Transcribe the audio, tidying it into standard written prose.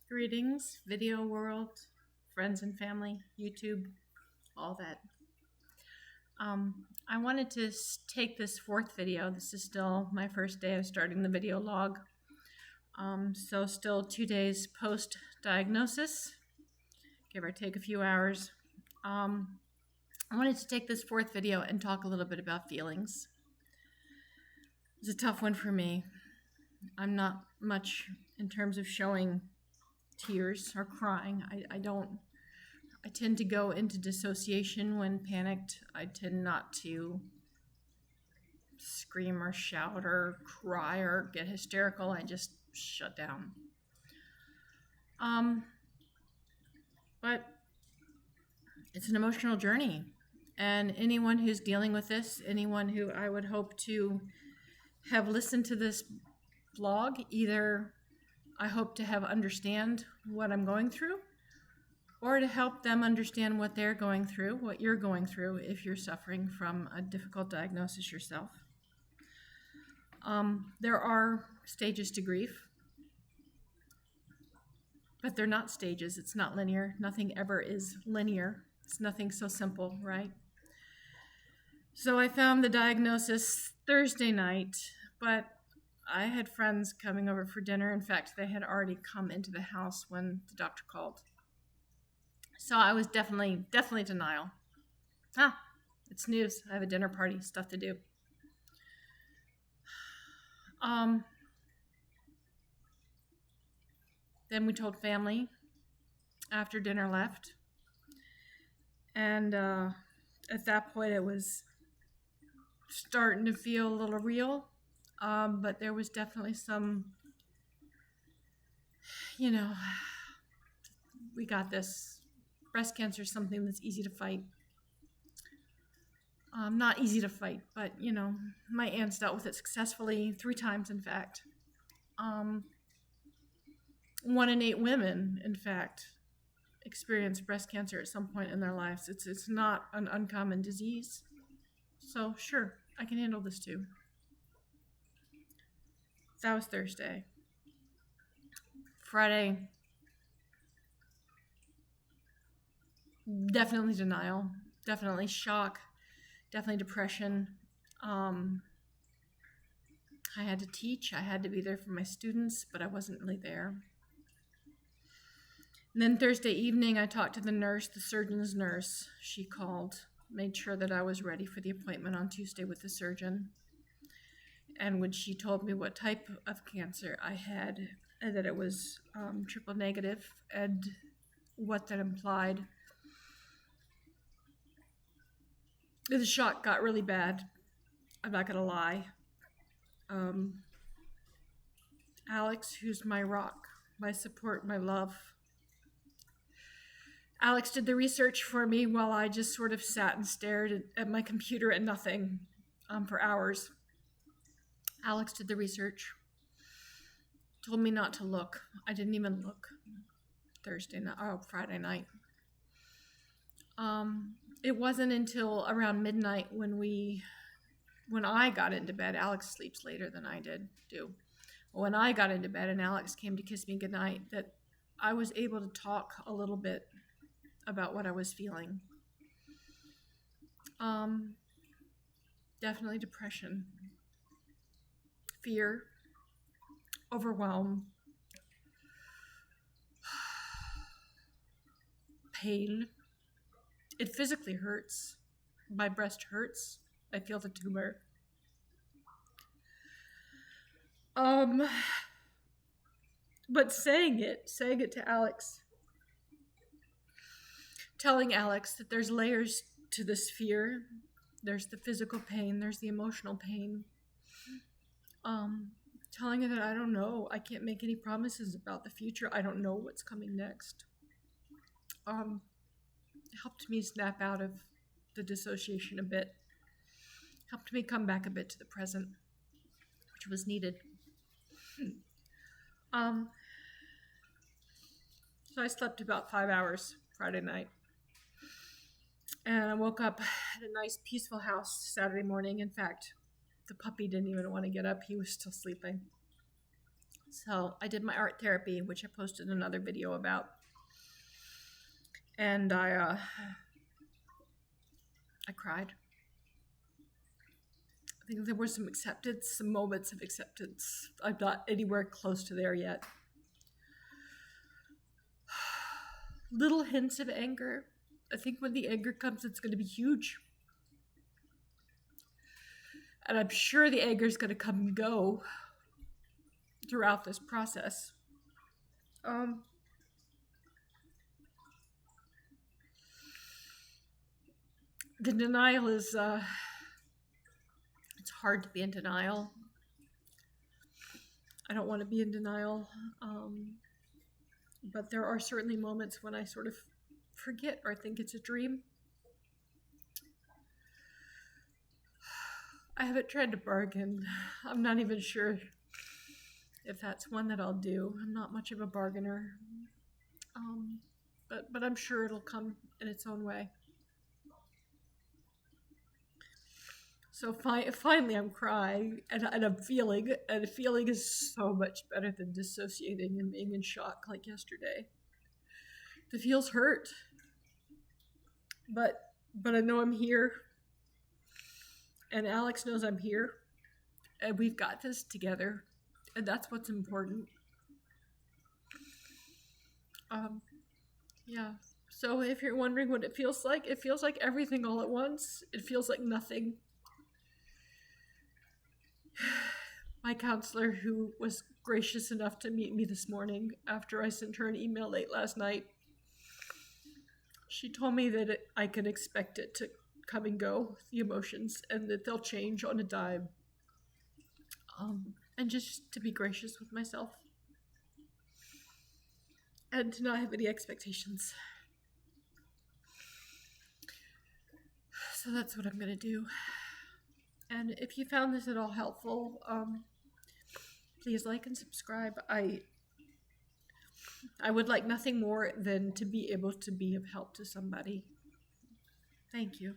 Greetings, video world, friends and family, YouTube, all that. I wanted to take this fourth video. This is still my first day of starting the video log. So still 2 days post-diagnosis, give or take a few hours. I wanted to take this fourth video and talk a little bit about feelings. It's a tough one for me. I'm not much in terms of showing tears or crying. I tend to go into dissociation when panicked. I tend not to scream or shout or cry or get hysterical. I just shut down. But it's an emotional journey. And anyone who's dealing with this, anyone who I would hope to have listened to this blog, either I hope to have understand what I'm going through, or to help them understand what they're going through, what you're going through if you're suffering from a difficult diagnosis yourself. There are stages to grief, but they're not stages. It's not linear. Nothing ever is linear. It's nothing so simple, right? So I found the diagnosis Thursday night, but I had friends coming over for dinner. In fact, they had already come into the house when the doctor called. So I was definitely denial. It's news. I have a dinner party, stuff to do. Then we told family after dinner left. And at that point, it was starting to feel a little real. But there was definitely some, we got this. Breast cancer is something that's easy to fight. Not easy to fight, but, my aunts dealt with it successfully 3 times, in fact. 1 in 8 women, in fact, experience breast cancer at some point in their lives. It's not an uncommon disease. So, sure, I can handle this too. That was Thursday. Friday, definitely denial, definitely shock, definitely depression. I had to teach. I had to be there for my students, but I wasn't really there. And then Thursday evening, I talked to the nurse, the surgeon's nurse. She called, made sure that I was ready for the appointment on Tuesday with the surgeon. And when she told me what type of cancer I had, and that it was triple negative, and what that implied, the shock got really bad. I'm not going to lie. Alex, who's my rock, my support, my love, Alex did the research for me while I just sort of sat and stared at my computer at nothing for hours. Alex did the research, told me not to look. I didn't even look Friday night. It wasn't until around midnight when I got into bed. Alex sleeps later than I do. When I got into bed and Alex came to kiss me goodnight, that I was able to talk a little bit about what I was feeling. Definitely depression, fear, overwhelm, pain. It physically hurts. My breast hurts. I feel the tumor. But saying it to Alex, telling Alex that there's layers to this fear. There's the physical pain, there's the emotional pain. Telling her that I don't know. I can't make any promises about the future. I don't know what's coming next. Helped me snap out of the dissociation a bit. Helped me come back a bit to the present, which was needed. So I slept about 5 hours Friday night. And I woke up at a nice, peaceful house Saturday morning. In fact, the puppy didn't even want to get up. He was still sleeping. So I did my art therapy, which I posted another video about. And I cried. I think there were some moments of acceptance. I'm not anywhere close to there yet. Little hints of anger. I think when the anger comes, it's going to be huge. And I'm sure the anger is going to come and go throughout this process. The denial is, it's hard to be in denial. I don't want to be in denial. But there are certainly moments when I sort of forget or think it's a dream. I haven't tried to bargain. I'm not even sure if that's one that I'll do. I'm not much of a bargainer. But I'm sure it'll come in its own way. So finally I'm crying and I'm feeling, and feeling is so much better than dissociating and being in shock like yesterday. The feels hurt, but I know I'm here, and Alex knows I'm here, and we've got this together, and that's what's important. Yeah. So if you're wondering what it feels like everything all at once. It feels like nothing. My counselor, who was gracious enough to meet me this morning after I sent her an email late last night, she told me that I can expect it to come and go, the emotions, and that they'll change on a dime. And just to be gracious with myself. And to not have any expectations. So that's what I'm going to do. And if you found this at all helpful, please like and subscribe. I would like nothing more than to be able to be of help to somebody. Thank you.